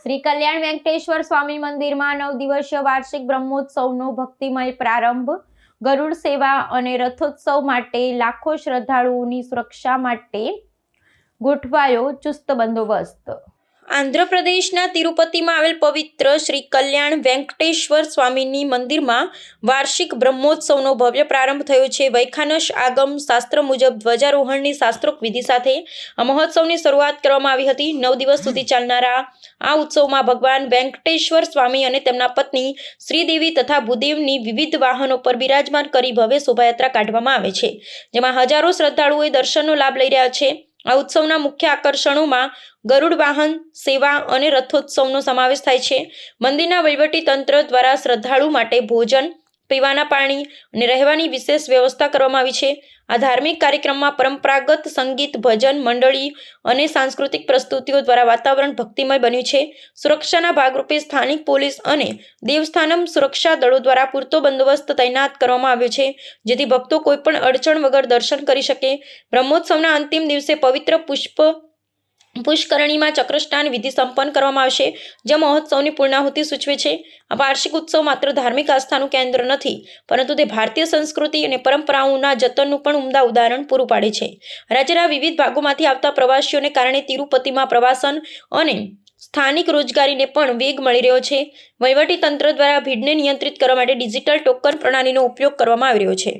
શ્રી કલ્યાણ વેંકટેશ્વર સ્વામી મંદિરમાં 9 દિવસીય વાર્ષિક બ્રહ્મોત્સવનો ભક્તિમય પ્રારંભ. ગરુડ સેવા અને રથોત્સવ માટે લાખો શ્રદ્ધાળુઓની સુરક્ષા માટે ગોઠવાયો ચુસ્ત બંદોબસ્ત. આંધ્રપ્રદેશના તિરુપતિમાં આવેલ પવિત્ર શ્રી કલ્યાણ વેંકટેશ્વર સ્વામીની મંદિરમાં વાર્ષિક બ્રહ્મોત્સવનો ભવ્ય પ્રારંભ થયો છે. વૈખાનસ આગમ શાસ્ત્ર મુજબ ધ્વજારોહણની શાસ્ત્રોક્ત વિધિ સાથે આ મહોત્સવની શરૂઆત કરવામાં આવી હતી. 9 દિવસ સુધી ચાલનારા આ ઉત્સવમાં ભગવાન વેંકટેશ્વર સ્વામી અને તેમના પત્ની શ્રીદેવી તથા ભૂદેવની વિવિધ વાહનો પર બિરાજમાન કરી ભવ્ય શોભાયાત્રા કાઢવામાં આવે છે, જેમાં હજારો શ્રદ્ધાળુઓએ દર્શનનો લાભ લઈ રહ્યા છે. આ ઉત્સવના મુખ્ય આકર્ષણોમાં ગરુડ વાહન સેવા અને રથોત્સવનો સમાવેશ થાય છે. મંદિરના વહીવટી તંત્ર દ્વારા શ્રદ્ધાળુ માટે ભોજન, પીવાના પાણી અને રહેવાની વિશેષ વ્યવસ્થા કરવામાં આવી છે. આ ધાર્મિક કાર્યક્રમમાં પરંપરાગત સંગીત, ભજન મંડળી અને સાંસ્કૃતિક પ્રસ્તુતિઓ દ્વારા વાતાવરણ ભક્તિમય બન્યું છે. સુરક્ષાના ભાગરૂપે સ્થાનિક પોલીસ અને દેવસ્થાનમ સુરક્ષા દળો દ્વારા પૂરતો બંદોબસ્ત તૈનાત કરવામાં આવ્યો છે, જેથી ભક્તો કોઈપણ અડચણ વગર દર્શન કરી શકે. બ્રહ્મોત્સવના અંતિમ દિવસે પવિત્ર પુષ્કરણીમાં ચક્રસ્નાન વિધિ સંપન્ન કરવામાં આવશે, જે મહોત્સવની પૂર્ણાહુતિ સૂચવે છે. આ વાર્ષિક ઉત્સવ માત્ર ધાર્મિક આસ્થાનું કેન્દ્ર નથી, પરંતુ તે ભારતીય સંસ્કૃતિ અને પરંપરાઓના જતનનું પણ ઉમદા ઉદાહરણ પૂરું પાડે છે. રાજ્યના વિવિધ ભાગોમાંથી આવતા પ્રવાસીઓને કારણે તિરુપતિમાં પ્રવાસન અને સ્થાનિક રોજગારીને પણ વેગ મળી રહ્યો છે. વહીવટી તંત્ર દ્વારા ભીડને નિયંત્રિત કરવા માટે ડિજિટલ ટોકન પ્રણાલીનો ઉપયોગ કરવામાં આવી રહ્યો છે.